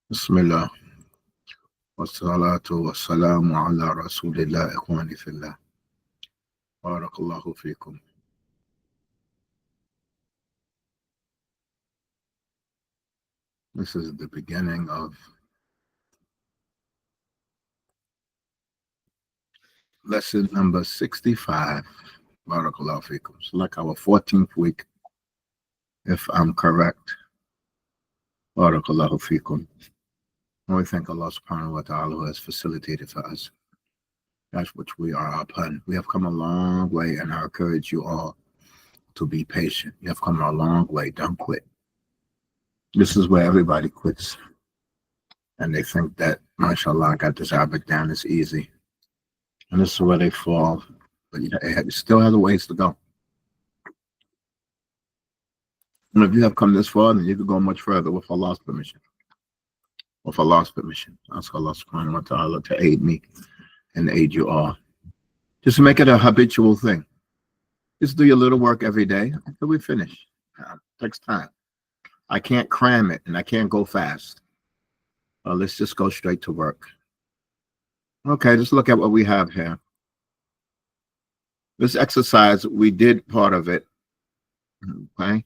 Bismillah. Wassalatu wassalamu ala rasulillah ikhwani fillah. Barakallahu fikum. This is the beginning of lesson number 65. Barakallahu fikum. It's like our 14th week, if I'm correct. Barakallahu fikum. And we thank Allah subhanahu wa ta'ala who has facilitated for us that which we are upon. We have come a long way, and I encourage you all to be patient. You have come a long way. Don't quit. This is where everybody quits. And they think that, mashallah, I got this habit down, it's easy. And this is where they fall. But you still have a ways to go. And if you have come this far, then you can go much further with Allah's permission. With Allah's permission. Ask Allah subhanahu wa ta'ala to aid me and aid you all. Just make it a habitual thing. Just do your little work every day until we finish. It takes time. I can't cram it and I can't go fast. Let's just go straight to work. Okay, just look at what we have here. This exercise, we did part of it. Okay.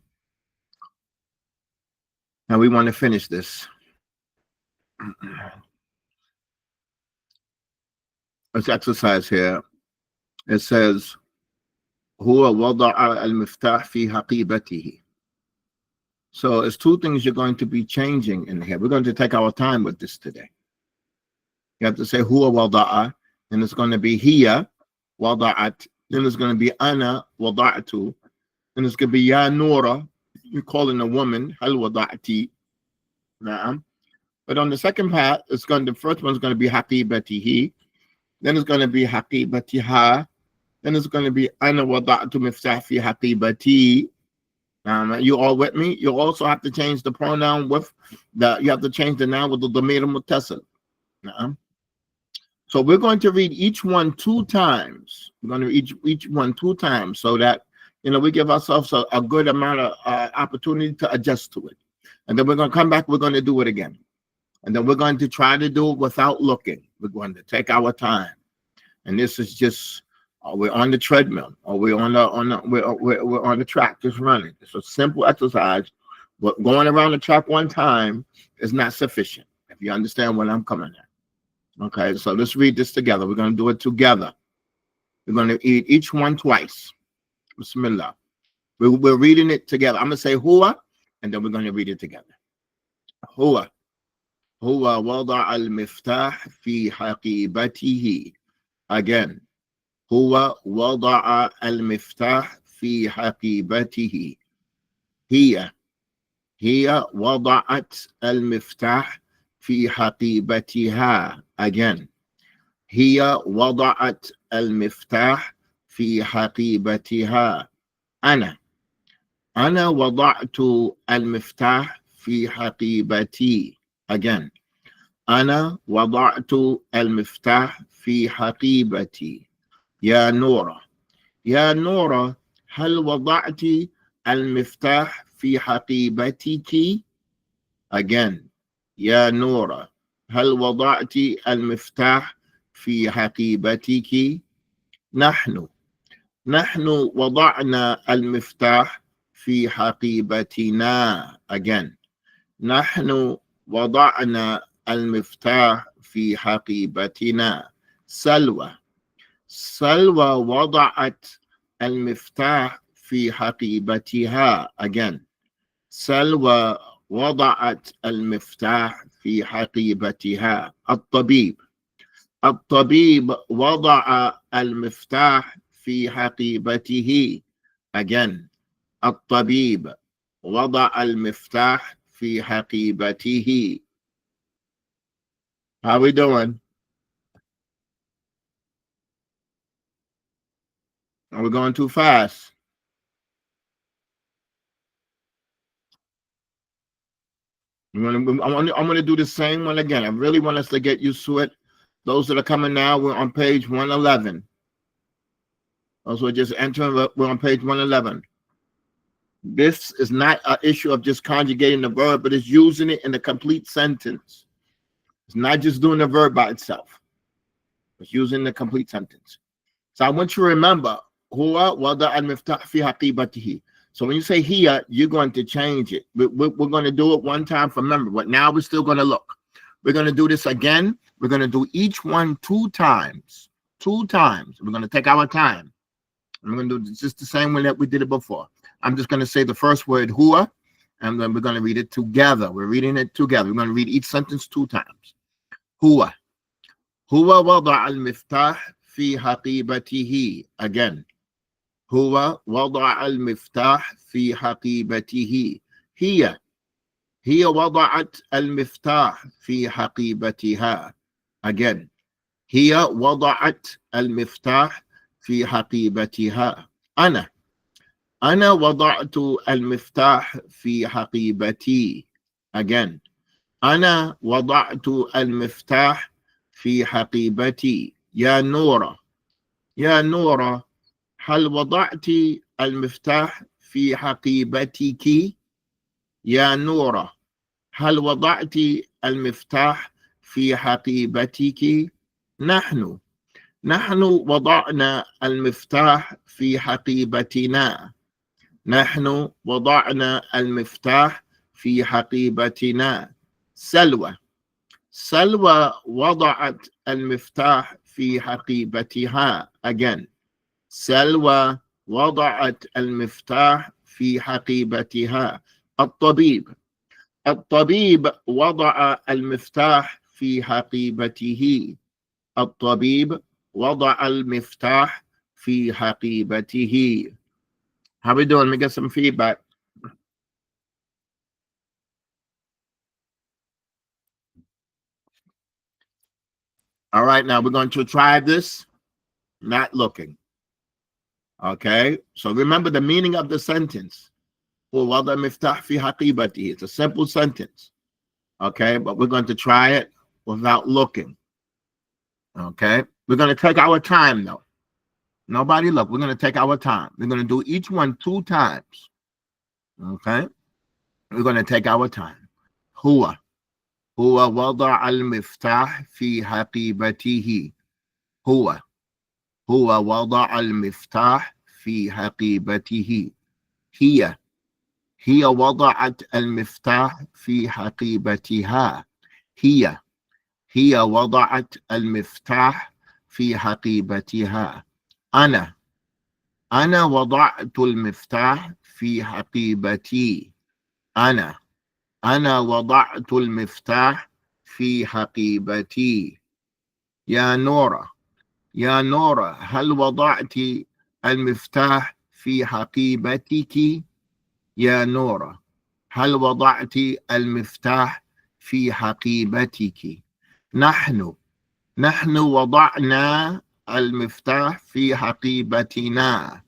Now we want to finish this. This exercise here, it says, هو وضع المفتاح في حقيبته. So it's two things you're going to be changing in here. We're going to take our time with this today. You have to say huwa wada'a, and it's going to be hiya wada'at, then it's going to be ana wada'tu, and it's going to be ya nura, you're calling a woman, hal wada'ti. Na'am. But on the second part, the first one's going to be haqibatihi, then it's going to be haqibatiha, then it's going to be ana wada'tu miftah fi haqibati. You all with me? You also have to change the pronoun with you have to change the noun with the damir muttasil. So we're going to read each one 2 times. We're going to read each one 2 times so that we give ourselves a good amount of opportunity to adjust to it. And then we're going to come back, we're going to do it again. And then we're going to try to do it without looking. We're going to take our time. And this is just we're on the treadmill, or we're on the track just running. It's a simple exercise, but going around the track one time is not sufficient, if you understand what I'm coming at. Okay, so let's read this together. We're going to do it together. We're going to read each one twice. Bismillah. We're reading it together. I'm going to say huwa, and then we're going to read it together. Huwa wada al-miftah fi haqibatihi. Again. هو وضع المفتاح في حقيبته. هي وضعت المفتاح في حقيبتها. Again. هي وضعت المفتاح في حقيبتها. أنا وضعت المفتاح في حقيبتي. Again. أنا وضعت المفتاح في حقيبتي. يا نورة هل وضعت المفتاح في حقيبتك؟ Again. يا نورة هل وضعت المفتاح في حقيبتك؟ نحن وضعنا المفتاح في حقيبتنا. Again. نحن وضعنا المفتاح في حقيبتنا. سلوى وضعت المفتاح في حقيبتها. Again. سلوى وضعت المفتاح في حقيبتها. الطبيب وضع المفتاح في حقيبته. Again. الطبيب وضع المفتاح في حقيبته. How we doing? Are we going too fast? I'm going to do the same one again. I really want us to get used to it. Those that are coming now, we're on page 111. Those who are just entering, we're on page 111. This is not an issue of just conjugating the verb, but it's using it in a complete sentence. It's not just doing the verb by itself. It's using the complete sentence. So I want you to remember, huwa wada al-miftah fi haqibatihi. So when you say here, you're going to change it. We're going to do it one time for memory, but now we're still going to look. We're going to do this again. We're going to do each one 2 times. 2 times. We're going to take our time. I'm going to do just the same way that we did it before. I'm just going to say the first word, huwa, and then we're going to read it together. We're reading it together. We're going to read each sentence 2 times. Huwa. Huwa wada al-miftah fi haqibatihi. Again. هو وضع المفتاح في حقيبته. هي وضعت المفتاح في حقيبتها. Again. هي وضعت المفتاح في حقيبتها. أنا وضعت المفتاح في حقيبتي. Again. أنا وضعت المفتاح في حقيبتي. يا نورة هل وضعت المفتاح في حقيبتك؟ يا نورة هل وضعت المفتاح في حقيبتك؟ نحن وضعنا المفتاح في حقيبتنا. نحن وضعنا المفتاح في حقيبتنا. سلوى وضعت المفتاح في حقيبتها. Again. سلوى وضعت المفتاح في حقيبتها. الطبيب وضع المفتاح في حقيبته. الطبيب وضع المفتاح في حقيبته. How we doing? Let me get some feedback. All right, now we're going to try this, not looking. Okay, so remember the meaning of the sentence. وَوَضَعَ مِفْتَحْ فِي حَقِيبَتِهِ. It's a simple sentence. Okay, but we're going to try it without looking. Okay, we're going to take our time though. Nobody look. We're going to take our time. We're going to do each one 2 times. Okay, we're going to take our time. هو وضع المفتاح في حقيبته. هو وضع المفتاح في حقيبته. هي وضعت المفتاح في حقيبتها. هي وضعت المفتاح في حقيبتها. أنا وضعت المفتاح في حقيبتي. أنا وضعت المفتاح في حقيبتي. يا نورة هل وضعت المفتاح في حقيبتك؟ يا نورة هل وضعت المفتاح في حقيبتك؟ نحن وضعنا المفتاح في حقيبتنا.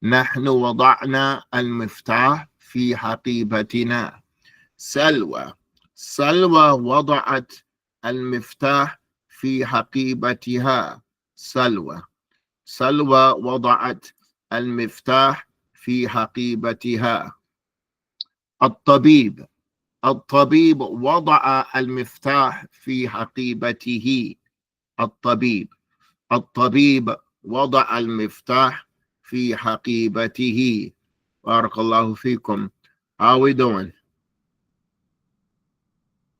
نحن وضعنا المفتاح في حقيبتنا. سلوى وضعت المفتاح في حقيبتها. سلوى وضعت المفتاح في حقيبتها. الطبيب وضع المفتاح في حقيبته. الطبيب وضع المفتاح في حقيبته. بارك الله فيكم. How are we doing?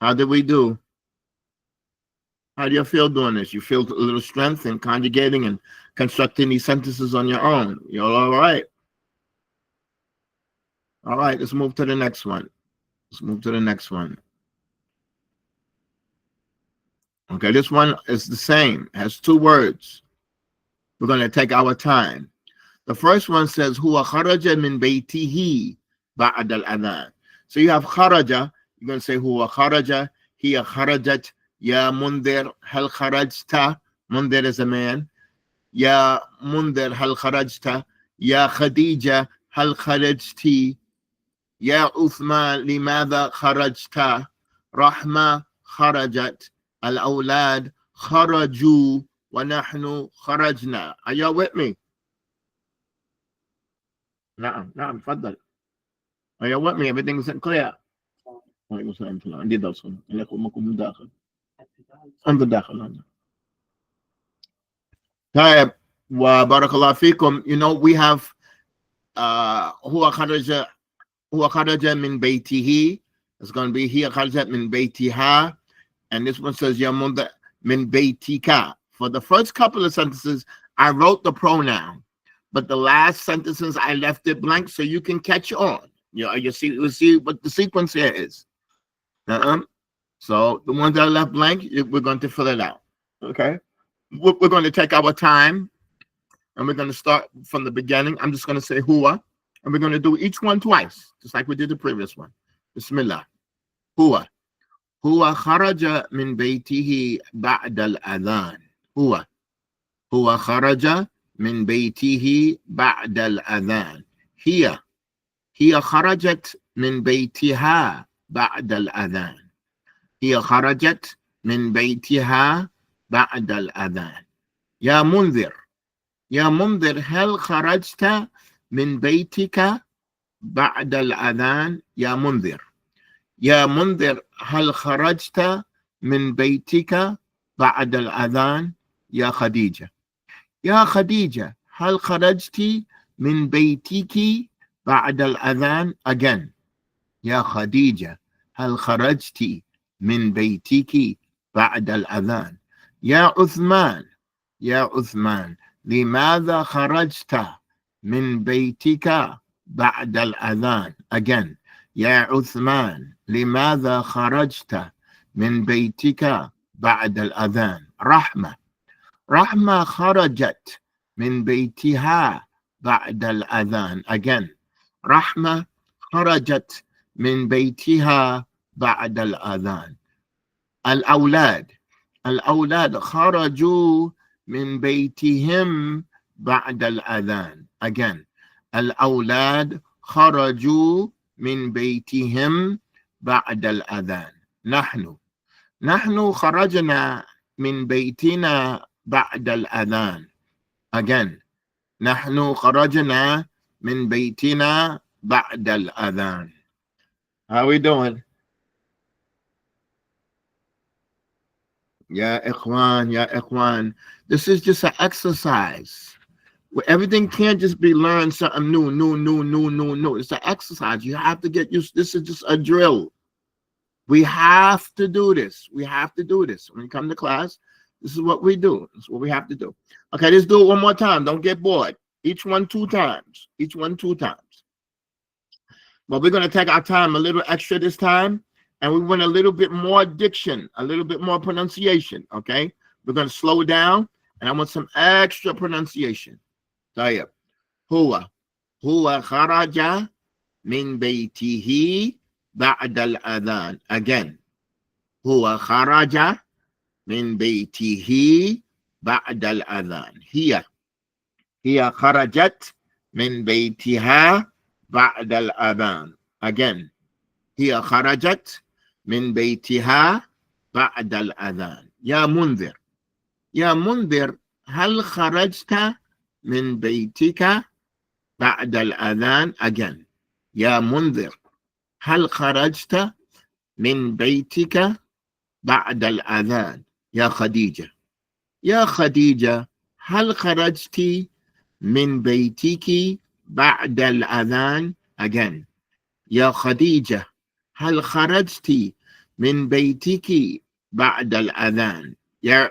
How did we do? How do you feel doing this? You feel a little strength in conjugating and constructing these sentences on your own. You're all right? All right, let's move to the next one. Okay, this one is the same, has 2 words. We're going to take our time. The first one says, Huwa kharaja min baytihi ba'da al-adhan. So you have kharaja, you're going to say, Huwa kharaja, hiya kharajat, ya mundir, hal kharajta. Mundir is a man. Ya mundir, hal kharajta. Ya khadija, hal kharajti. Ya Uthman, limadha kharajta. Rahma kharajat. Al-awlad kharaju wa nahnu kharajna. Are y'all with me? Na'am, tfaddal. Are y'all with me? Everything's clear? وعليكم السلام ورحمة الله. عندي درس هنا. عليكم أمكم داخل. أنت داخل هنا. طيب وبارك الله فيكم. You know, we have هو خرج من بيته. It's going to be هي خرجت من بيتها. And this one says يمض من بيتك. For the first couple of sentences, I wrote the pronoun, but the last sentences I left it blank so you can catch on. You see what the sequence here is. So the ones that are left blank, we're going to fill it out. Okay, we're going to take our time, and we're going to start from the beginning. I'm just going to say huwa, and we're going to do each one twice, just like we did the previous one. Bismillah. Huwa. هو خرج من بيته بعد الأذان. هو خرج من بيته بعد الأذان. هي خرجت من بيتها بعد الأذان. هي خرجت من بيتها بعد الأذان. يا منذر هل خرجت من بيتك بعد الأذان؟ يا منذر هل خرجت من بيتك بعد الأذان؟ يا خديجة هل خرجت من بيتك بعد الأذان؟ Again. يا خديجة هل خرجت من بيتك بعد الأذان؟ يا عثمان لماذا خرجت من بيتك بعد الأذان؟ Again. يا عثمان لماذا خرجت من بيتك بعد الأذان؟ رحمة خرجت من بيتها بعد الأذان. Again. رحمة خرجت من بيتها بعد الأذان. الأولاد خرجوا من بيتهم بعد الأذان. Again. الأولاد خرجوا من بيتهم بعد الأذان. نحن خرجنا من بيتنا بعد الأذان. Again. نحن خرجنا من بيتنا بعد الأذان. How we doing? Ya ikhwan. This is just an exercise. Where everything can't just be learned something new. It's an exercise. You have to get used. This is just a drill. We have to do this. When you come to class, this is what we do. This is what we have to do. Okay, let's do it one more time. Don't get bored. Each one two times. But we're going to take our time a little extra this time, and we want a little bit more diction, a little bit more pronunciation. Okay, we're going to slow down, and I want some extra pronunciation. طيب. هو خرج من بيته بعد الأذان. Again. هو خرج من بيته بعد الأذان. هي خرجت من بيتها بعد الأذان. Again. هي خرجت من بيتها بعد الأذان. يا منذر هل خرجت من بيتك بعد الأذان؟ Again. يا منذر هل خرجت من بيتك بعد الأذان؟ يا خديجة هل خرجت من بيتك بعد الأذان؟ Again. يا خديجة هل خرجت من بيتك بعد الأذان؟ يا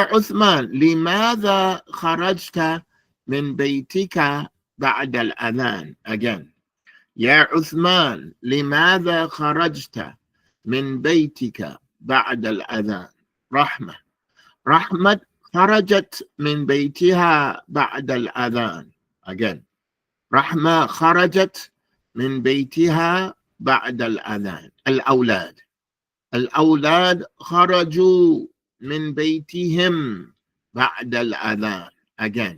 عثمان لماذا خرجت من بيتك بعد الأذان؟ Again. يا عثمان لماذا خرجت من بيتك بعد الأذان؟ رحمة خرجت من بيتها بعد الأذان. Again. رحمة خرجت من بيتها بعد الأذان. الأولاد خرجوا من بيتهم بعد الأذان. Again.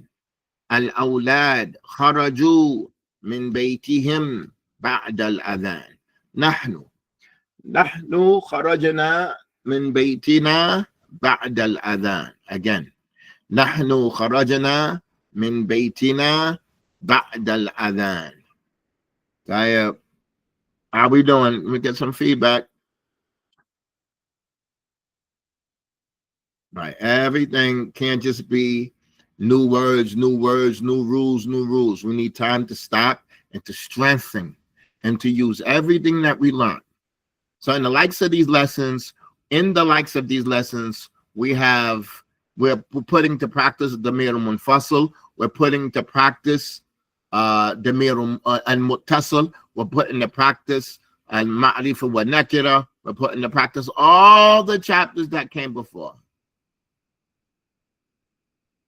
الأولاد خرجوا من بيتهم بعد الأذان. نحن خرجنا من بيتنا بعد الأذان. Again. نحن خرجنا من بيتنا بعد الأذان. طيب. How we doing? Let me get some feedback. Right. Everything can't just be new words, new words, new rules, new rules. We need time to stop and to strengthen and to use everything that we learn. So in the likes of these lessons, we're putting to practice the mirum munfasil, we're putting to practice the mirum and muttasil, we're putting to practice al ma'rifa wa nakira, we're putting to practice all the chapters that came before.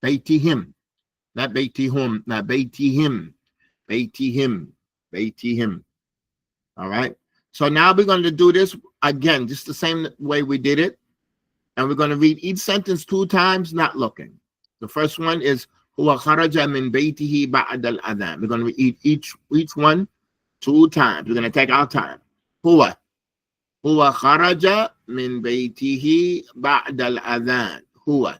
Baytihim, not baytihum, not baytihim, baytihim, baytihim. All right. So now we're going to do this again, just the same way we did it. And we're going to read each sentence 2 times, not looking. The first one is huwa kharaja min baytihi ba'd al-adhan. We're going to read each one 2 times. We're going to take our time. Huwa kharaja min baytihi ba'd al-adhan. Huwa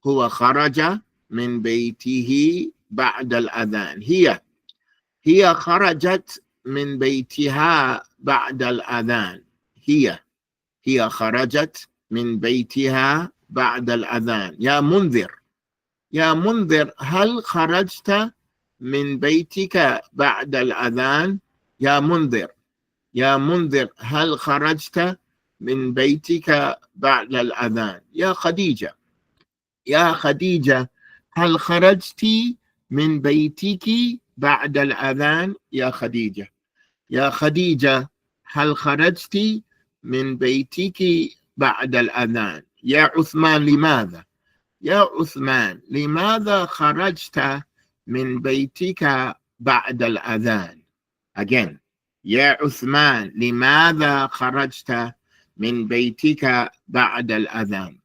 kharaja min baytihi ba'd al-adhan. Hiya kharajat من بيتها بعد الأذان. هي خرجت من بيتها بعد الأذان. يا منذر هل خرجت من بيتك بعد الأذان؟ يا منذر هل خرجت من بيتك بعد الأذان؟ يا خديجة هل خرجت من بيتك بعد الأذان؟ يا خديجة هل خرجت من بيتك بعد الأذان؟ يا عثمان لماذا خرجت من بيتك بعد الأذان؟ Again, يا عثمان لماذا خرجت من بيتك بعد الأذان؟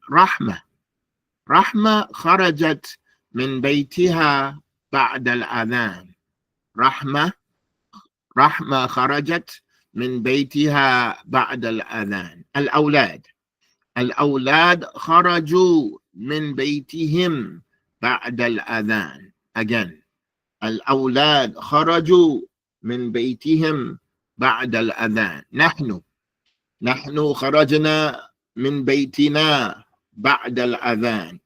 رحمة خرجت من بيتها بعد الأذان. رحمة خرجت من بيتها بعد الأذان. الأولاد خرجوا من بيتهم بعد الأذان. Again, الأولاد خرجوا من بيتهم بعد الأذان. نحن خرجنا من بيتنا بعد الأذان.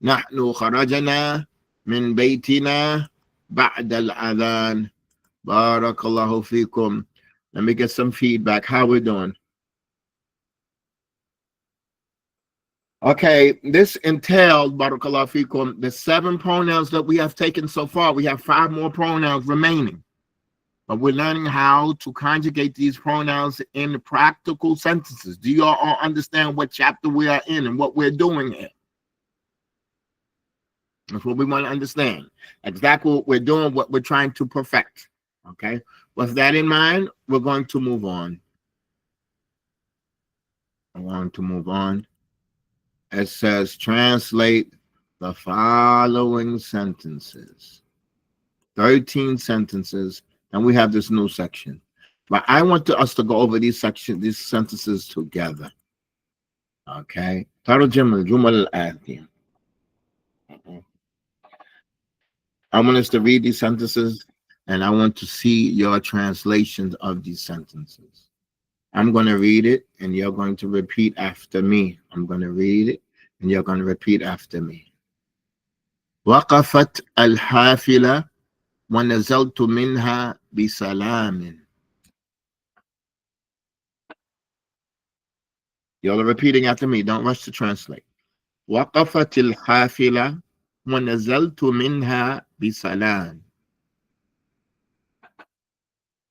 نحن خرجنا من بيتنا بعد الأذان. Barakallahu fikum. Let me get some feedback. How we doing? Okay, this entailed, Barakallahu fikum, the 7 pronouns that we have taken so far. We have 5 more pronouns remaining. But we're learning how to conjugate these pronouns in practical sentences. Do you all understand what chapter we are in and what we're doing here? That's what we want to understand. Exactly what we're doing, what we're trying to perfect. Okay, with that in mind, we're going to move on. It says, translate the following sentences. 13 sentences, and we have this new section. But I want us to go over these sentences together. Okay. ترجم الجمل الآتية. I want us to read these sentences, and I want to see your translations of these sentences. I'm going to read it, and you're going to repeat after me. I'm going to read it, and you're going to repeat after me. وقفت الحافلة ونزلت منها بسلام. Y'all are repeating after me. Don't rush to translate. وقفت الحافلة ونزلت منها بسلام.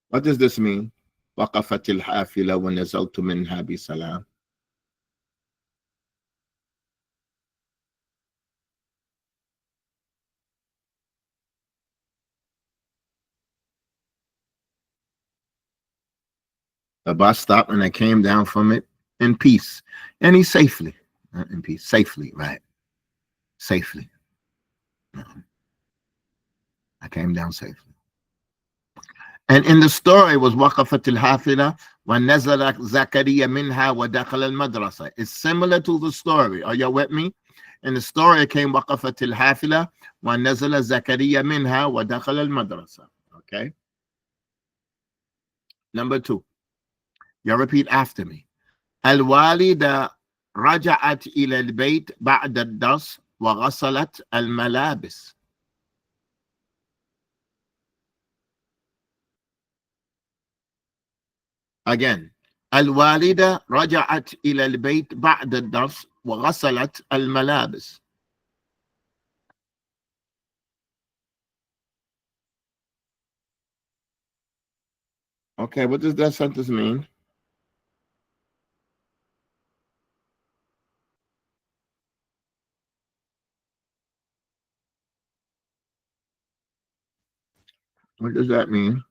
What does this mean? وقفت الحافلة ونزلت منها بسلام. The bus stopped and I came down from it in peace. And he's safely. Not in peace. Safely, right? Safely. I came down safely. And in the story was وقفت الحافلة ونزل زكريا منها ودخل المدرسة. It's similar to the story. Are you with me? In the story it came وقفت الحافلة ونزل زكريا منها ودخل المدرسة. Okay? Number two, you repeat after me. الوالدة رجعت إلى البيت بعد الدرس وغسلت الملابس. Again. الوالدة رجعت إلى البيت بعد الدرس وغسلت الملابس. Okay, what does that sentence mean? What does that mean?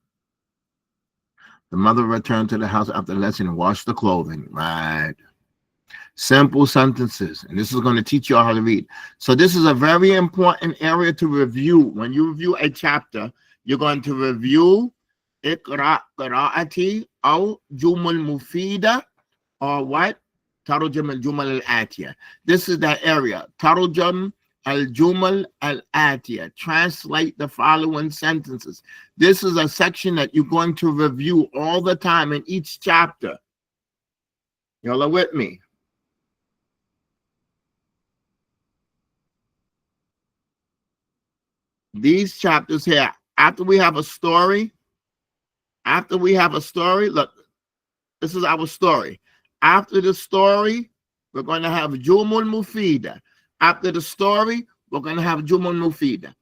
The mother returned to the house after the lesson and washed the clothing. Right. Simple sentences. And this is going to teach you all how to read. So this is a very important area to review. When you review a chapter, you're going to review اقرأ قراءتي أو جمل مفيدة or what? ترجم الجمل الآتية. This is that area. ترجم الجمل الآتية. Translate the following sentences. This is a section that you're going to review all the time in each chapter. Y'all are with me? These chapters here, after we have a story, look, this is our story. After the story, we're going to have Jumul Mufida. After the story, we're going to have Jumul Mufida.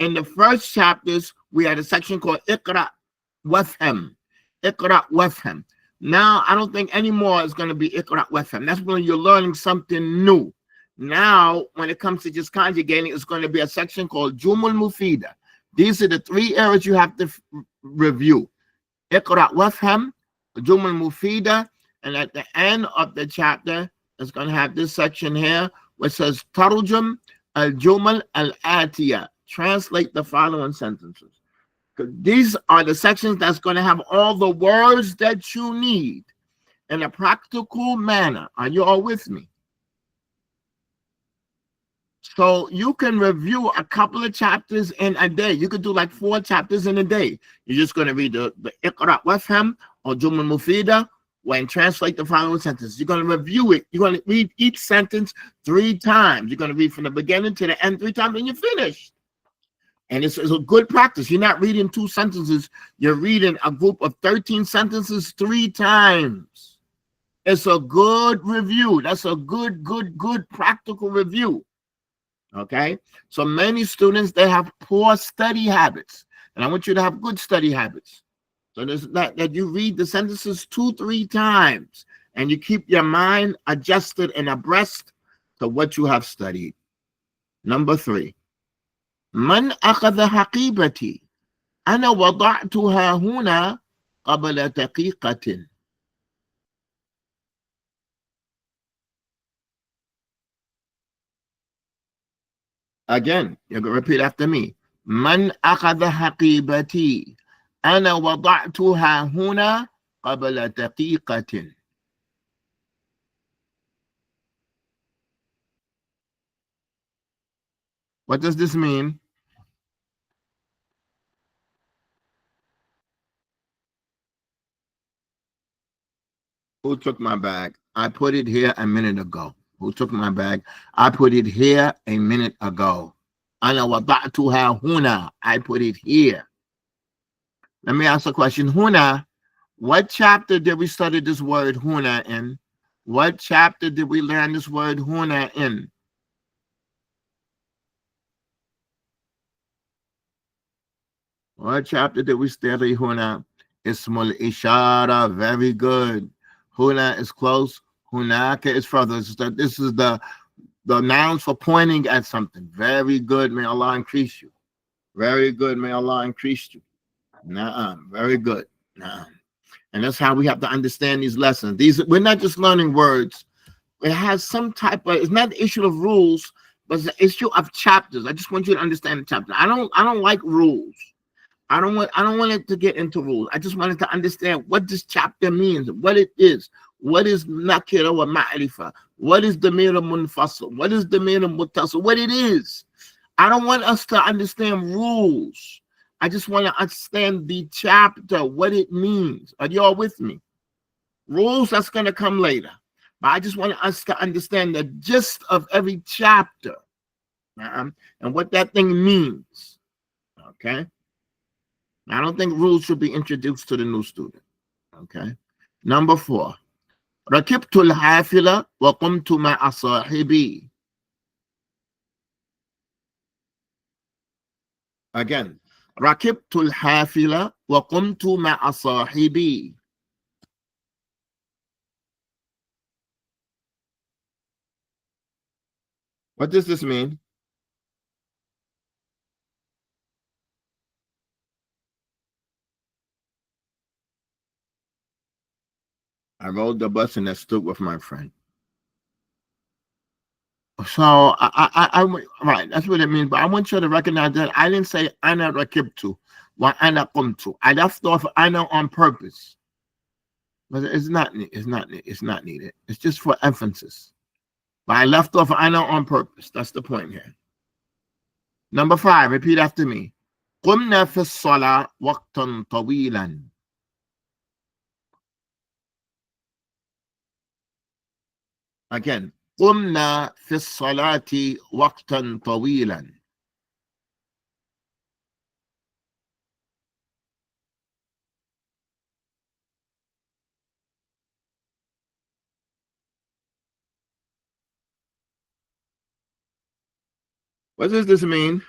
In the first chapters, we had a section called Iqra Wafham. Iqra Wafham. Now, I don't think anymore it's going to be Iqra Wafham. That's when you're learning something new. Now, when it comes to just conjugating, it's going to be a section called Jumul Mufida. These are the three areas you have to review. Iqra Wafham, Jumul Mufida, and at the end of the chapter, it's going to have this section here, which says Tarjum al-Jumal al-Atiyah. Translate the following sentences. These are the sections that's going to have all the words that you need in a practical manner. Are you all with me? So you can review a couple of chapters in a day. You could do like 4 chapters in a day. You're just going to read the Iqra Wafham or Jumul Mufida and translate the following sentences. You're going to review it. You're going to read each sentence 3 times. You're going to read from the beginning to the end 3 times, and you're finished. And it's a good practice. You're not reading 2 sentences. You're reading a group of 13 sentences 3 times. It's a good review. That's a good practical review. Okay? So many students, they have poor study habits. And I want you to have good study habits. So there's that you read the sentences 2-3 times. And you keep your mind adjusted and abreast to what you have studied. Number 3. من أخذ حقيبتي أنا وضعتها هنا قبل دقيقة. Again, you're going to repeat after me. من أخذ حقيبتي أنا وضعتها هنا قبل دقيقة. What does this mean? Who took my bag? I put it here a minute ago. Who took my bag? I put it here a minute ago. أنا وضعتها هنا. I put it here. Let me ask a question. Huna, what chapter did we study this word huna in? What chapter did we learn this word huna in? What chapter did we study huna? Ismul Ishara. Very good. Huna is close. Hunaka is further. This is the nouns for pointing at something. Very good. May Allah increase you. Very good. May Allah increase you. Very good. And that's how we have to understand these lessons. We're not just learning words. It has some type of, it's not the issue of rules, but it's the issue of chapters. I just want you to understand the chapter. I don't like rules. I don't want it to get into rules. I just wanted to understand what this chapter means, what it is. What is nakira wa ma'rifa? What is damir munfasil? What is damir muttasil? What it is. I don't want us to understand rules. I just want to understand the chapter, what it means. Are you all with me? Rules, that's going to come later. But I just want us to understand the gist of every chapter, and what that thing means. Okay? I don't think rules should be introduced to the new student. Okay? Number 4. ركبت الحافلة وقمت مع صاحبي. Again. ركبت الحافلة وقمت مع صاحبي. What does this mean? I rode the bus and I stood with my friend. So right, that's what it means. But I want you to recognize that I didn't say ana rakibtu, wa ana qumtu. I left off ana on purpose. But it's not needed. It's just for emphasis. But I left off ana on purpose. That's the point here. Number 5, repeat after me. قمنا في الصلاة وقتا طويلا. Again. قمنا في الصلاة وقتا طويلا. What does this mean?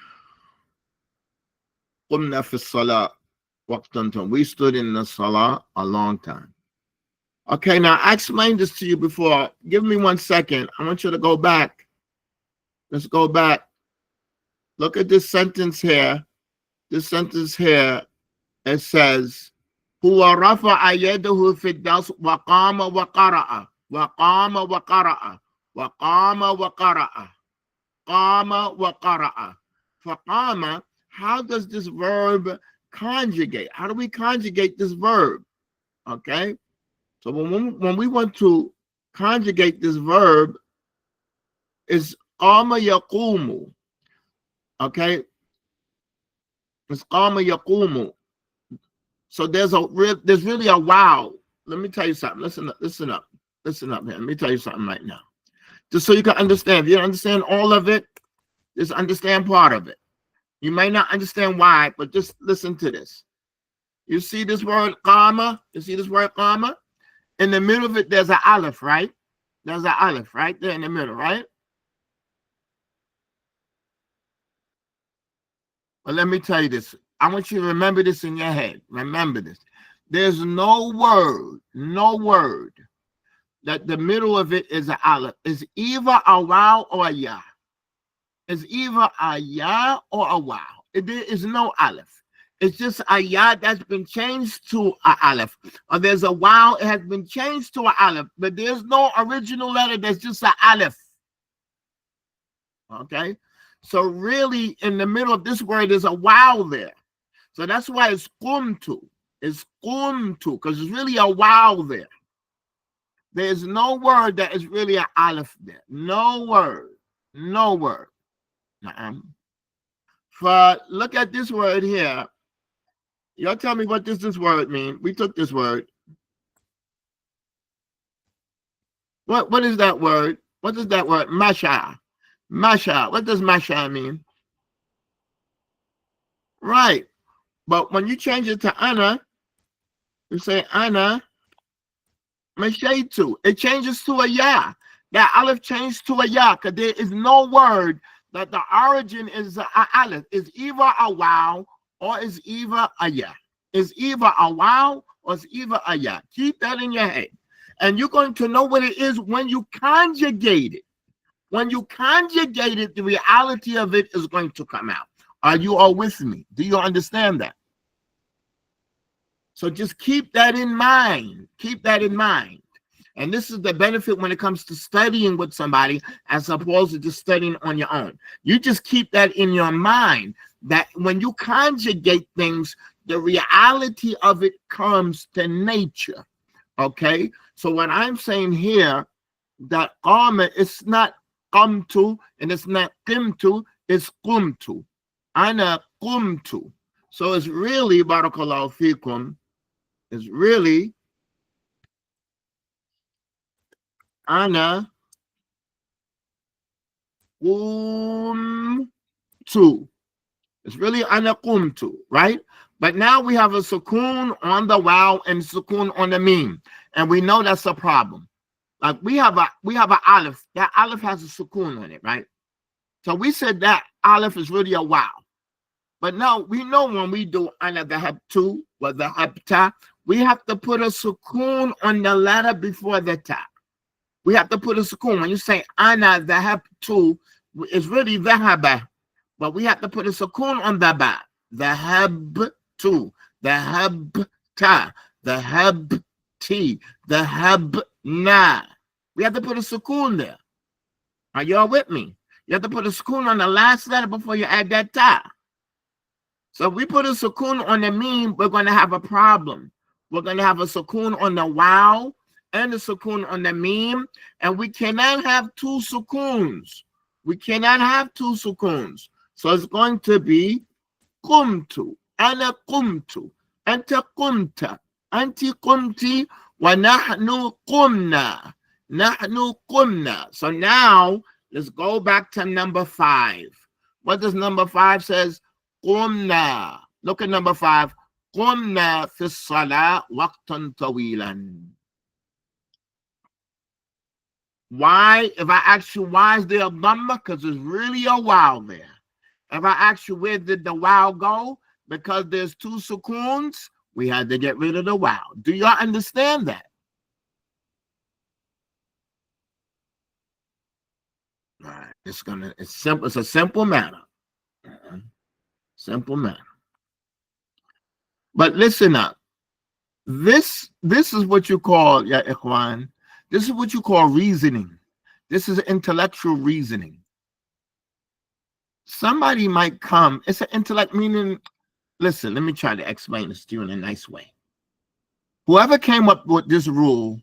قمنا في الصلاة وقتا طويلا. We stood in the salah a long time. Okay, now I explained this to you before. Give me 1 second. I want you to go back. Let's go back. Look at this sentence here. This sentence here, it says, هو رفع يده في الدرس وقام وقرأ. وقام وقرأ. وقام وقرأ. قام وقرأ. فقام, how does this verb conjugate? How do we conjugate this verb? Okay. So when we want to conjugate this verb, is qama yaqumu. Okay, it's qama yaqumu. So there's really a wow. Let me tell you something. Listen up here. Let me tell you something right now, just so you can understand. If you don't understand all of it, just understand part of it. You may not understand why, but just listen to this. You see this word qama? You see this word qama? In the middle of it, there's an aleph, right? There's an aleph right there in the middle, right? Well, let me tell you this. I want you to remember this in your head. Remember this. There's no word that the middle of it is an aleph. It's either a wow or a ya. It's either a ya or a wow. There is no aleph. It's just a ya that's been changed to a aleph. Or there's a wow, it has been changed to a aleph. But there's no original letter that's just an aleph. Okay? So really, in the middle of this word, there's a wow there. So that's why it's qumtu. It's qumtu, because it's really a wow there. There's no word that is really an aleph there. No word. No word. But look at this word here. Y'all tell me what does this word mean? We took this word. What is that word? What is that word? Masha. Masha. What does masha mean? Right. But when you change it to ana, you say ana mashaitu. It changes to a ya. That aleph changed to a ya, because there is no word that the origin is a aleph. It's either a wow or it's either a ya. It's either a wow or it's either a ya. Keep that in your head. And you're going to know what it is when you conjugate it. When you conjugate it, the reality of it is going to come out. Are you all with me? Do you understand that? So just keep that in mind. Keep that in mind. And this is the benefit when it comes to studying with somebody as opposed to just studying on your own. You just keep that in your mind, that when you conjugate things, the reality of it comes to nature. Okay? So what I'm saying here, that qama, it's not qamtu and it's not qimtu, it's qumtu. Ana qumtu. So it's really, barakallahu fikum, it's really ana qumtu. It's really ana qumtu, right? But now we have a sukoon on the wow and sukoon on the meme. And we know that's a problem. Like we have a aleph. That aleph has a sukoon on it, right? So we said that aleph is really a wow. But now we know when we do ana dhahabtu or dhahabta, we have to put a sukoon on the letter before the ta. We have to put a sukoon. When you say ana dhahabtu, it's really dhahaba. But we have to put a sukoon on the ba. Dhahabtu, dhahabta, dhahabti, dhahabna. We have to put a sukoon there. Are y'all with me? You have to put a sukoon on the last letter before you add that ta. So if we put a sukoon on the meme, we're going to have a problem. We're going to have a sukoon on the wow and a sukoon on the meme, and we cannot have two sukoons. We cannot have two sukoons. So it's going to be qumtu, ana qumtu, anta qumta, anti qumti, wa nahnu qumna. Nahnu qumna. So now let's go back to number 5. What does number 5 says? قمنا. Look at number 5. قمنا في الصلاة وقتا طويلا. Why? If I ask you why is there a dhamma? Because there's really a wow there. If I ask you where did the wow go? Because there's two sukoons, we had to get rid of the wow. Do y'all understand that? All right. It's simple. It's a simple matter. Simple matter. But listen up. This is what you call, ya ikhwan, this is what you call reasoning. This is intellectual reasoning. Somebody might come, it's an intellect meaning, listen, let me try to explain this to you in a nice way. Whoever came up with this rule,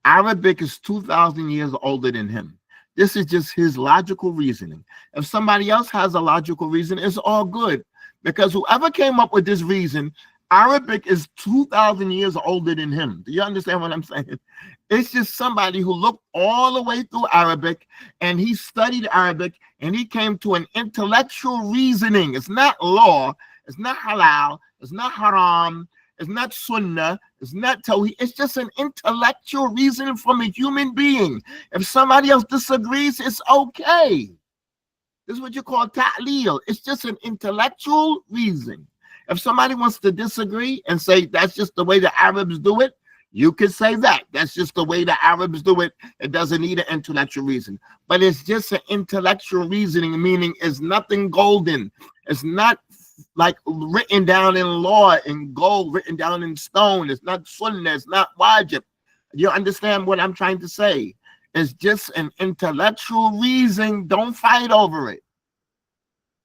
Arabic is 2,000 years older than him. This is just his logical reasoning. If somebody else has a logical reason, it's all good. Because whoever came up with this reason, Arabic is 2,000 years older than him. Do you understand what I'm saying? It's just somebody who looked all the way through Arabic and he studied Arabic and he came to an intellectual reasoning. It's not law. It's not halal. It's not haram. It's not sunnah. It's not tawhid. It's just an intellectual reasoning from a human being. If somebody else disagrees, it's okay. This is what you call ta'leel. It's just an intellectual reason. If somebody wants to disagree and say that's just the way the Arabs do it, you can say that. That's just the way the Arabs do it. It doesn't need an intellectual reason. But it's just an intellectual reasoning, meaning it's nothing golden. It's not like written down in law, in gold, written down in stone. It's not sunnah. It's not wajib. You understand what I'm trying to say? It's just an intellectual reason. Don't fight over it.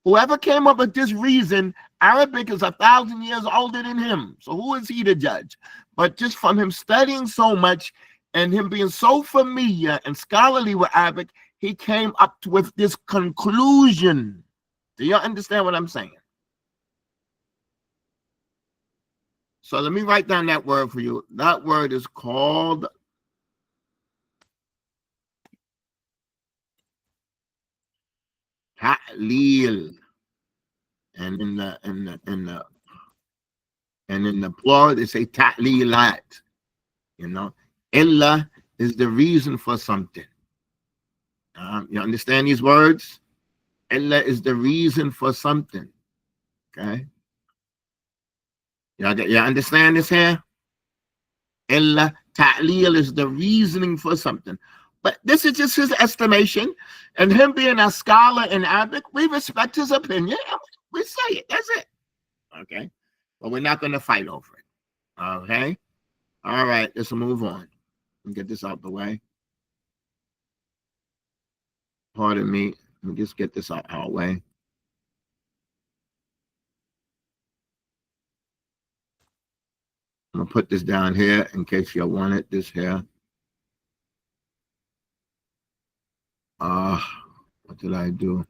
Whoever came up with this reason, Arabic is 1,000 years older than him. So who is he to judge? But just from him studying so much and him being so familiar and scholarly with Arabic, he came up with this conclusion. Do you understand what I'm saying? So let me write down that word for you. That word is called ta'leel. And in the plural, they say ta'leelat. You know, illa is the reason for something. You understand these words? Illa is the reason for something. Okay. You understand this here? Illa, ta'leel is the reasoning for something. But this is just his estimation. And him being a scholar in Arabic, we respect his opinion. We say it. That's it. Okay. But we're not going to fight over it. Okay. All right. Let's move on and get this out the way. Pardon me. Let me just get this out our way. I'm going to put this down here in case you want it. This here. What did I do?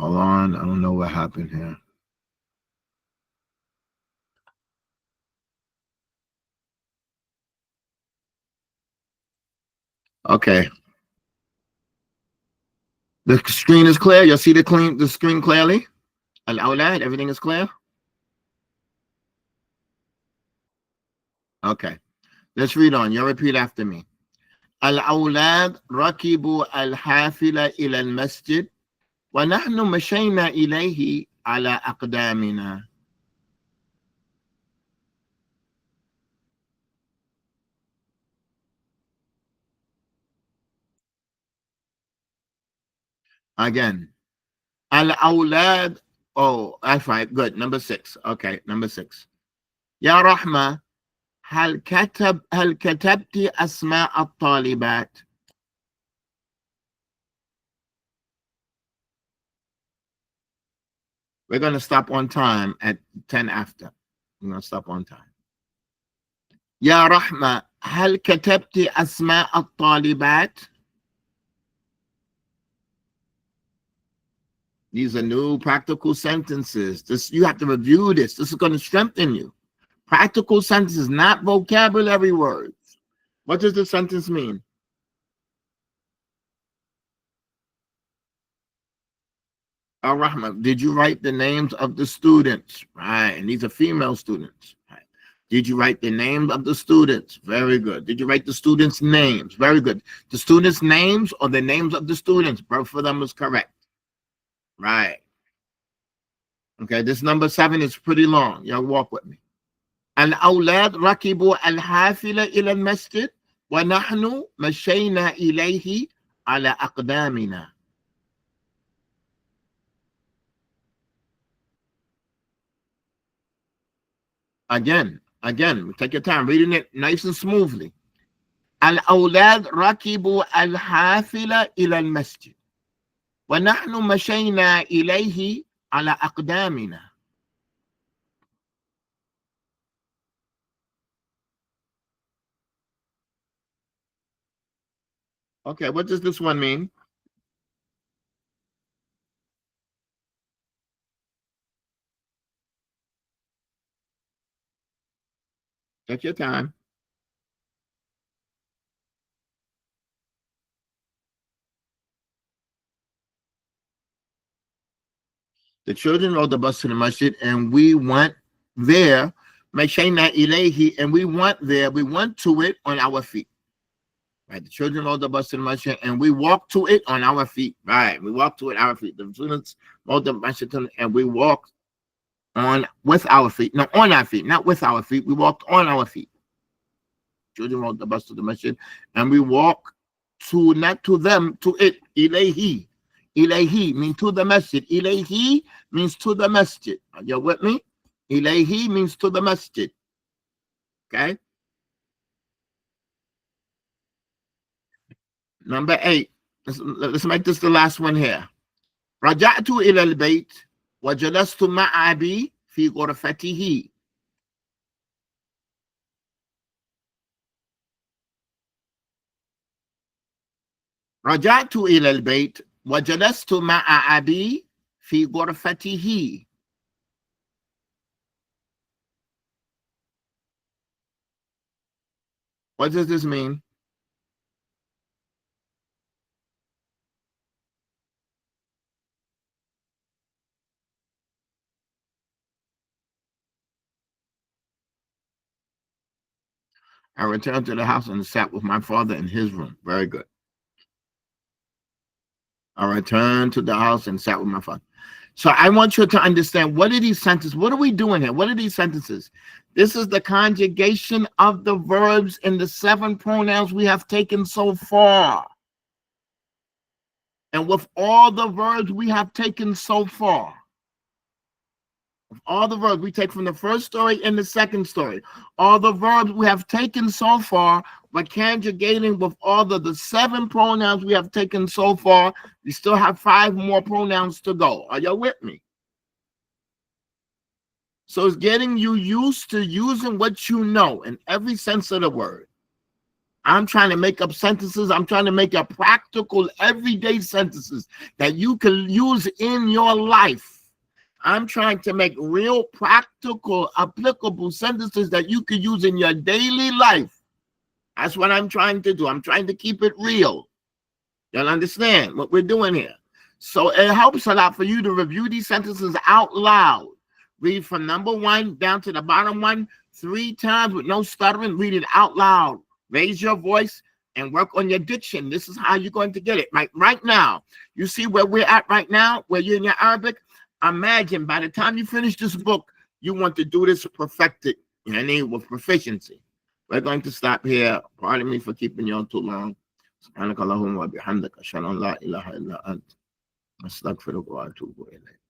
Hold on, I don't know what happened here. Okay, the screen is clear. You'll see the screen clearly. Al-awlad, everything is clear. Okay, let's read on. You repeat after me. Al-awlad rakibu al-hafila ila al-masjid wa nahnu mashayna ilayhi ala aqdamina. Again, al-awlad. Oh, that's right. Good. Number 6. Okay, number 6. Ya Rahma, هل كتبت أسماء الطالبات؟ We're going to stop on time at 10 after. We're going to stop on time. يا رحمة هل كتبت أسماء الطالبات؟ These are new practical sentences. You have to review this. This is going to strengthen you. Practical sentences, not vocabulary words. What does the sentence mean? Rahman, did you write the names of the students? Right, and these are female students. Right. Did you write the names of the students? Very good. Did you write the students' names? Very good. The students' names or the names of the students? Both of them was correct. Right. Okay, this number 7 is pretty long. Y'all walk with me. الأولاد ركبوا الحافلة إلى المسجد ونحن مشينا إليه على أقدامنا. Again, take your time reading it nice and smoothly. الأولاد ركبوا الحافلة إلى المسجد ونحن مشينا إليه على أقدامنا. Okay, what does this one mean? Take your time. The children rode the bus to the masjid and we went there. Mashayna ilayhi, and we went there. We went to it on our feet. Right. The children rode the bus to the masjid and we walked to it on our feet. Right. We walked to it on our feet. The students rode the masjid and we walked on with our feet. No, on our feet, not with our feet. We walked on our feet. Children rode the bus to the masjid and we walked to, not to them, to it. Ilayhi. Ilayhi means to the masjid. Ilayhi means to the masjid. Are you with me? Ilayhi means to the masjid. Okay. Number 8. Let's make this the last one here. رجعت إلى البيت وجلست مع أبي في غرفته. رجعت إلى البيت وجلست مع أبي في غرفته. What does this mean? I returned to the house and sat with my father in his room. Very good. I returned to the house and sat with my father. So I want you to understand, what are these sentences? What are we doing here? What are these sentences? This is the conjugation of the verbs in the 7 pronouns we have taken so far. And with all the verbs we have taken so far, all the verbs we take from the first story and the second story, all the verbs we have taken so far, but conjugating with all the 7 pronouns we have taken so far, we still have 5 more pronouns to go. Are you with me? So it's getting you used to using what you know in every sense of the word. I'm trying to make up sentences. I'm trying to make up practical, everyday sentences that you can use in your life. I'm trying to make real, practical, applicable sentences that you can use in your daily life. That's what I'm trying to do. I'm trying to keep it real. Y'all understand what we're doing here? So it helps a lot for you to review these sentences out loud. Read from number 1 down to the bottom one 3 times with no stuttering. Read it out loud. Raise your voice and work on your diction. This is how you're going to get it. Right now, you see where we're at right now, where you're in your Arabic? Imagine by the time you finish this book, you want to do this perfected, with proficiency. We're going to stop here. Pardon me for keeping you on too long. سبحانك اللهم وبحمدك أشهد أن لا إله إلا أنت أستغفرك وأتوب إليك.